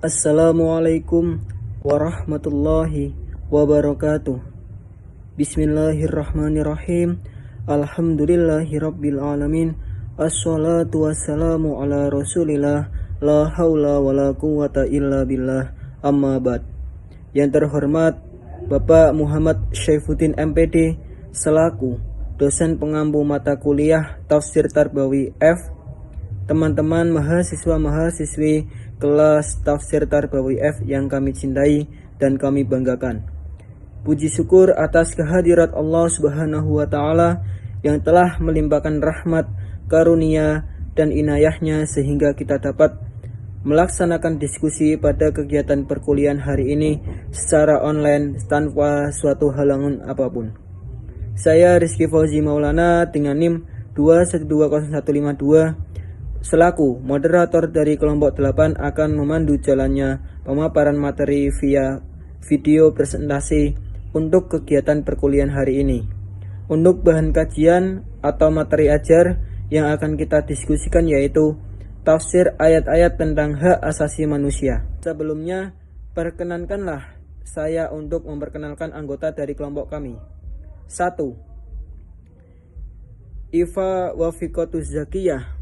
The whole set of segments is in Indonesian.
Assalamualaikum warahmatullahi wabarakatuh. Bismillahirrahmanirrahim. Alhamdulillahirabbil alamin. Assalatu wassalamu ala Rasulillah. La haula wala quwata illa billah. Amma ba'd. Yang terhormat Bapak Muhammad Syaifuddin MPD selaku dosen pengampu mata kuliah Tafsir Tarbawi F, teman-teman mahasiswa-mahasiswi kelas Tafsir Tarbawi F yang kami cintai dan kami banggakan. Puji syukur atas kehadirat Allah Subhanahu wa taala yang telah melimpahkan rahmat, karunia dan inayahnya sehingga kita dapat melaksanakan diskusi pada kegiatan perkuliahan hari ini secara online tanpa suatu halangan apapun. Saya Rizky Fauzi Maulana dengan NIM 2120152 selaku moderator dari kelompok 8 akan memandu jalannya pemaparan materi via video presentasi untuk kegiatan perkuliahan hari ini. Untuk bahan kajian atau materi ajar yang akan kita diskusikan yaitu tafsir ayat-ayat tentang hak asasi manusia. Sebelumnya, perkenankanlah saya untuk memperkenalkan anggota dari kelompok kami. 1. Iva Wafiqatus Zakiyah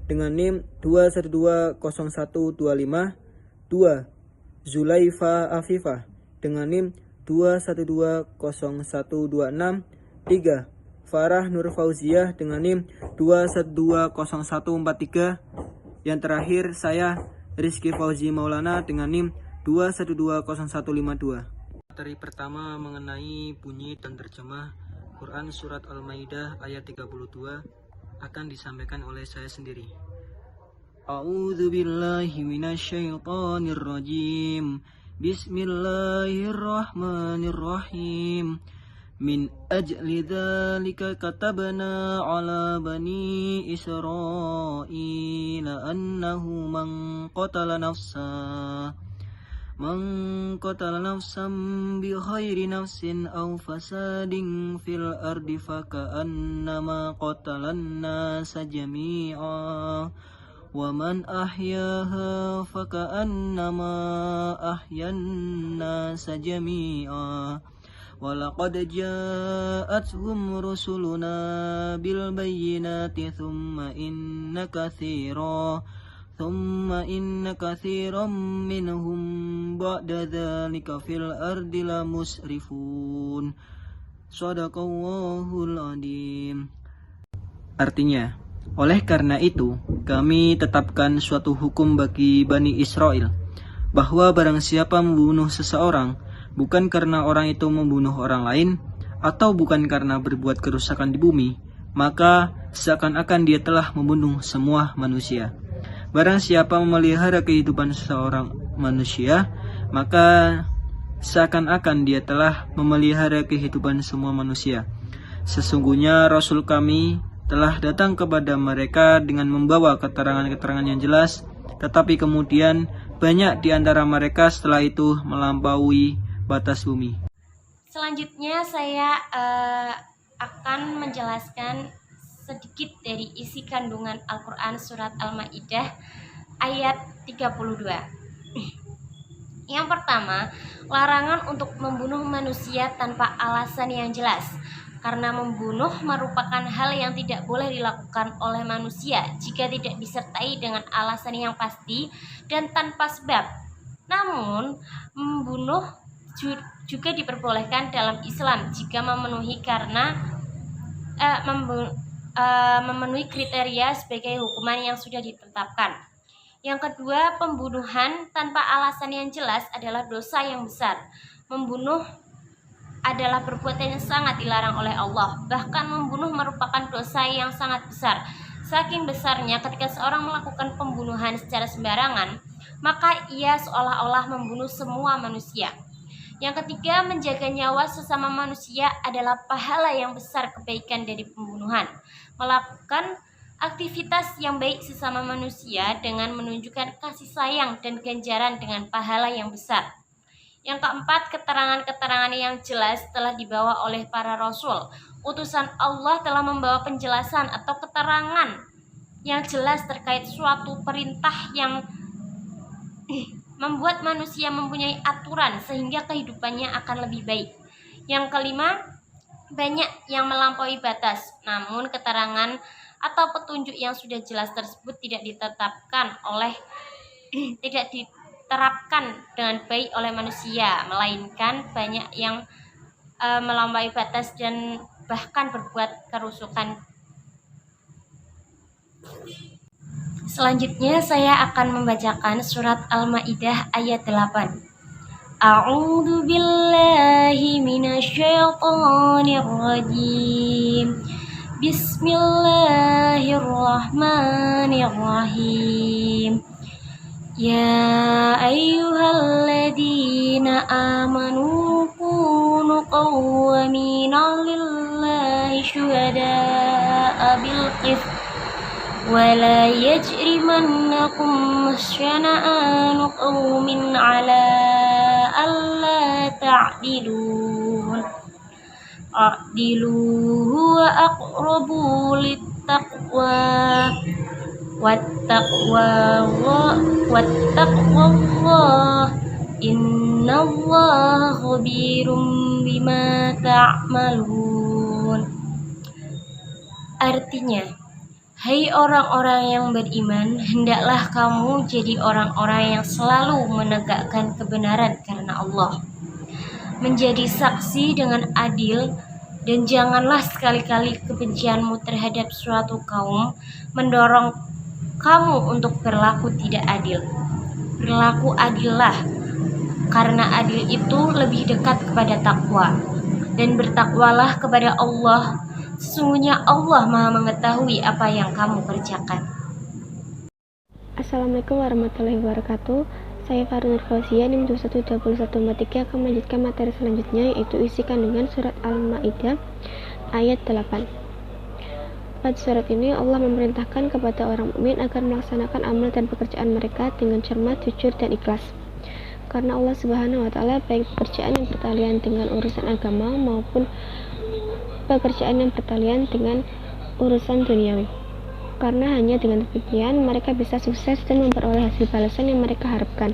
dengan NIM 2120125. 2. Zulaifa Afifah dengan NIM 2120126. 3. Farah Nur Fauziah dengan NIM 2120143. Yang terakhir saya Rizky Fauzi Maulana dengan NIM 2120152. Materi pertama mengenai bunyi dan terjemah Quran Surat Al-Maidah ayat 32 akan disampaikan oleh saya sendiri. A'udzu billahi minasyaitonir rajim. Bismillahirrahmanirrahim. Min ajli dzalika katabna 'ala bani Israila annahu man qatala nafsan bi ghairi nafsin aw fasadin fil ardi faka'annama qatalan nasa jami'a wa man ahyaha faka'annama ahyan nasa jami'a wa laqad ja'atuhum rusuluna bil bayyinati thumma inna kathiran minhum ba'da dzalika fil ardi lamusrifun. Shadaqallahul adzim. Artinya, oleh karena itu kami tetapkan suatu hukum bagi Bani Israel bahwa barang siapa membunuh seseorang bukan karena orang itu membunuh orang lain atau bukan karena berbuat kerusakan di bumi, maka seakan-akan dia telah membunuh semua manusia. Barang siapa memelihara kehidupan seseorang manusia, maka seakan-akan dia telah memelihara kehidupan semua manusia. Sesungguhnya Rasul kami telah datang kepada mereka dengan membawa keterangan-keterangan yang jelas, tetapi kemudian banyak di antara mereka setelah itu melampaui batas bumi. Selanjutnya saya akan menjelaskan sedikit dari isi kandungan Al-Quran Surat Al-Maidah ayat 32. Yang pertama, larangan untuk membunuh manusia tanpa alasan yang jelas, karena membunuh merupakan hal yang tidak boleh dilakukan oleh manusia jika tidak disertai dengan alasan yang pasti dan tanpa sebab. Namun, membunuh juga diperbolehkan dalam Islam jika memenuhi memenuhi kriteria sebagai hukuman yang sudah ditetapkan. Yang kedua, pembunuhan tanpa alasan yang jelas adalah dosa yang besar. Membunuh adalah perbuatan yang sangat dilarang oleh Allah. Bahkan membunuh merupakan dosa yang sangat besar. Saking besarnya ketika seorang melakukan pembunuhan secara sembarangan, maka ia seolah-olah membunuh semua manusia. Yang ketiga, menjaga nyawa sesama manusia adalah pahala yang besar kebaikan dari pembunuhan. Melakukan aktivitas yang baik sesama manusia dengan menunjukkan kasih sayang dan ganjaran dengan pahala yang besar. Yang keempat, keterangan-keterangan yang jelas telah dibawa oleh para rasul. Utusan Allah telah membawa penjelasan atau keterangan yang jelas terkait suatu perintah yang membuat manusia mempunyai aturan sehingga kehidupannya akan lebih baik. Yang kelima, banyak yang melampaui batas, namun keterangan atau petunjuk yang sudah jelas tersebut tidak diterapkan dengan baik oleh manusia, melainkan banyak yang melampaui batas dan bahkan berbuat kerusakan. Selanjutnya saya akan membacakan surat Al-Maidah ayat 8. A'udzu billahi minasyaitonir rajim. Bismillahirrahmanirrahim. Ya ayyuhalladzina amanu kunu qawwamina lillahi syuhada'a bil qist ولا يجرمنكم شنآن قوم على ألا تعدلوا هو أقرب للتقوى واتقوا الله إن الله خبير بما تعملون. Artinya, hai orang-orang yang beriman, hendaklah kamu jadi orang-orang yang selalu menegakkan kebenaran karena Allah, menjadi saksi dengan adil, dan janganlah sekali-kali kebencianmu terhadap suatu kaum mendorong kamu untuk berlaku tidak adil. Berlaku adillah, karena adil itu lebih dekat kepada takwa, dan bertakwalah kepada Allah. Sesungguhnya Allah Maha mengetahui apa yang kamu kerjakan. Assalamualaikum warahmatullahi wabarakatuh. Saya Farnur Fauzia, NIM 212143 akan melanjutkan materi selanjutnya, yaitu isi kandungan surat Al-Maidah ayat 8. Pada surat ini Allah memerintahkan kepada orang mukmin agar melaksanakan amal dan pekerjaan mereka dengan cermat, jujur, dan ikhlas. Karena Allah Subhanahu wa Ta'ala, baik pekerjaan yang bertalian dengan urusan agama maupun pekerjaan yang bertalian dengan urusan duniawi. Karena hanya dengan demikian mereka bisa sukses dan memperoleh hasil balasan yang mereka harapkan.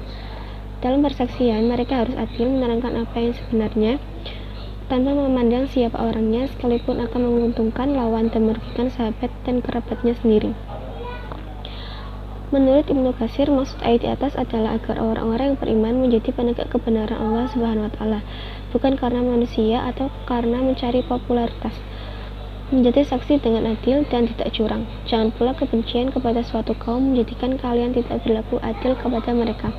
Dalam persaksian, mereka harus adil menerangkan apa yang sebenarnya tanpa memandang siapa orangnya, sekalipun akan menguntungkan lawan dan merugikan sahabat dan kerabatnya sendiri. Menurut Ibnu Katsir, maksud ayat di atas adalah agar orang-orang yang beriman menjadi penegak kebenaran Allah Subhanahu wa Ta'ala, bukan karena manusia atau karena mencari popularitas. Menjadi saksi dengan adil dan tidak curang. Jangan pula kebencian kepada suatu kaum menjadikan kalian tidak berlaku adil kepada mereka.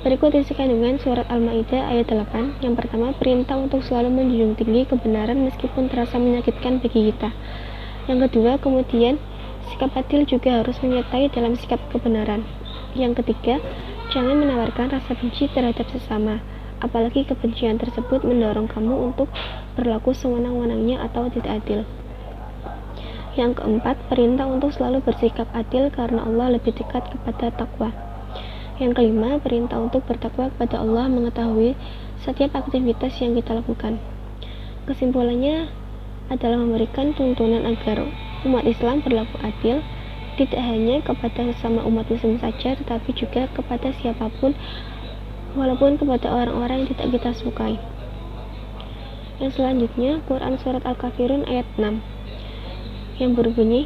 Berikut isi kandungan surat Al-Maidah ayat 8. Yang pertama, perintah untuk selalu menjunjung tinggi kebenaran meskipun terasa menyakitkan bagi kita. Yang kedua, kemudian sikap adil juga harus menyertai dalam sikap kebenaran. Yang ketiga, jangan menawarkan rasa benci terhadap sesama, apalagi kebencian tersebut mendorong kamu untuk berlaku sewenang-wenangnya atau tidak adil. Yang keempat, perintah untuk selalu bersikap adil karena Allah lebih dekat kepada takwa. Yang kelima, perintah untuk bertakwa kepada Allah, mengetahui setiap aktivitas yang kita lakukan. Kesimpulannya adalah memberikan tuntunan agar umat Islam berlaku adil, tidak hanya kepada sesama umat Muslim saja, tetapi juga kepada siapapun, walaupun kepada orang-orang yang tidak kita sukai. Yang selanjutnya, Quran Surat Al-Kafirun ayat 6 yang berbunyi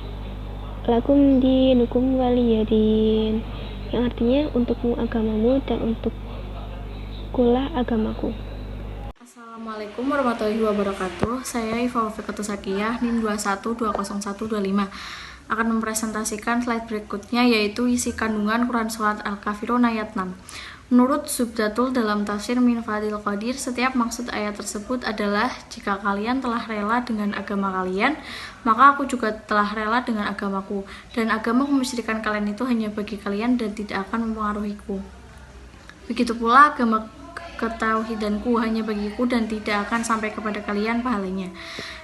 lakum dinukum waliyadin, yang artinya untukmu agamamu dan untukkulah agamaku. Assalamualaikum warahmatullahi wabarakatuh. Saya Iva Wafiqatus Sakiyah, NIM 2120125 akan mempresentasikan slide berikutnya, yaitu isi kandungan Quran Surat Al-Kafirun ayat 6. Menurut Subdatul dalam tafsir Min Fadil Qadir, setiap maksud ayat tersebut adalah jika kalian telah rela dengan agama kalian, maka aku juga telah rela dengan agamaku, dan agama kemusyrikan kalian itu hanya bagi kalian dan tidak akan mempengaruhiku. Begitu pula agama ketauhidanku hanya bagiku dan tidak akan sampai kepada kalian pahalanya.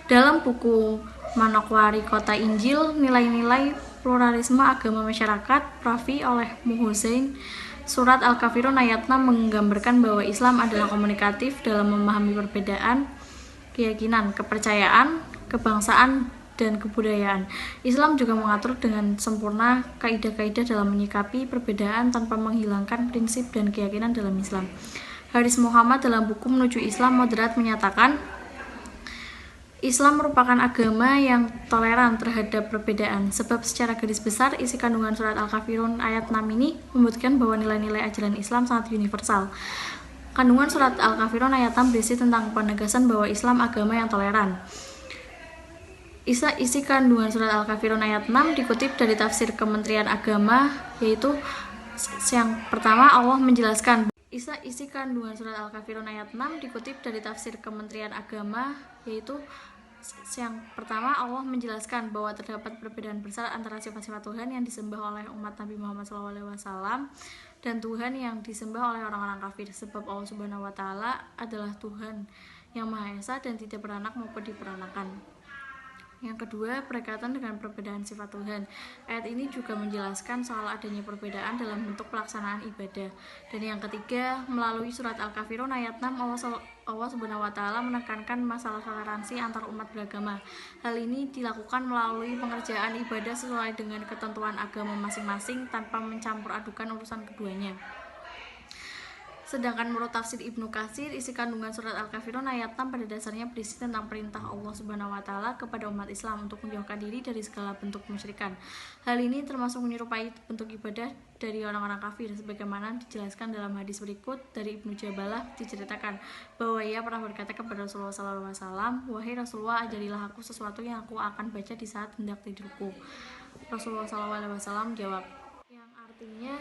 Dalam buku Manokwari Kota Injil, nilai-nilai pluralisme agama masyarakat, Prafi oleh Muhsin, Surat Al-Kafirun ayat 6 menggambarkan bahwa Islam adalah komunikatif dalam memahami perbedaan keyakinan, kepercayaan, kebangsaan, dan kebudayaan. Islam juga mengatur dengan sempurna kaidah-kaidah dalam menyikapi perbedaan tanpa menghilangkan prinsip dan keyakinan dalam Islam. Haris Muhammad dalam buku Menuju Islam Moderat menyatakan, Islam merupakan agama yang toleran terhadap perbedaan, sebab secara garis besar isi kandungan surat Al-Kafirun ayat 6 ini membuktikan bahwa nilai-nilai ajaran Islam sangat universal. Kandungan surat Al-Kafirun ayat 6 berisi tentang penegasan bahwa Islam agama yang toleran. Isi kandungan surat Al-Kafirun ayat 6 dikutip dari tafsir Kementerian Agama, yaitu yang pertama Allah menjelaskan. Isi kandungan surat Al-Kafirun ayat 6 dikutip dari tafsir Kementerian Agama, yaitu yang pertama Allah menjelaskan bahwa terdapat perbedaan besar antara sifat-sifat Tuhan yang disembah oleh umat Nabi Muhammad SAW dan Tuhan yang disembah oleh orang-orang kafir, sebab Allah Subhanahu wa Ta'ala adalah Tuhan yang Maha Esa dan tidak beranak maupun diperanakan. Yang kedua, berkaitan dengan perbedaan sifat Tuhan. Ayat ini juga menjelaskan soal adanya perbedaan dalam bentuk pelaksanaan ibadah. Dan yang ketiga, melalui surat Al-Kafirun ayat 6, Allah Subhanahu wa Ta'ala menekankan masalah toleransi antar umat beragama. Hal ini dilakukan melalui pengerjaan ibadah sesuai dengan ketentuan agama masing-masing tanpa mencampur adukan urusan keduanya. Sedangkan menurut tafsir Ibnu Katsir, isi kandungan surat Al-Kafirun ayat 6 pada dasarnya berisi tentang perintah Allah Subhanahu wa Ta'ala kepada umat Islam untuk menjauhkan diri dari segala bentuk kemusyrikan. Hal ini termasuk menyerupai bentuk ibadah dari orang-orang kafir, sebagaimana dijelaskan dalam hadis berikut dari Ibnu Jabalah. Diceritakan bahwa ia pernah berkata kepada Rasulullah SAW, "Wahai Rasulullah, ajarilah aku sesuatu yang aku akan baca di saat hendak tidurku." Rasulullah SAW jawab, yang artinya,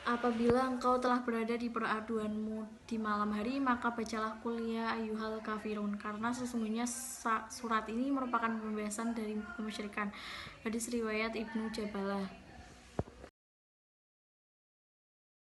apabila engkau telah berada di peraduanmu di malam hari, maka bacalah Qul ya ayyuhal kafirun, karena sesungguhnya surat ini merupakan pembebasan dari kemusyrikan. Hadis riwayat Ibnu Jabalah.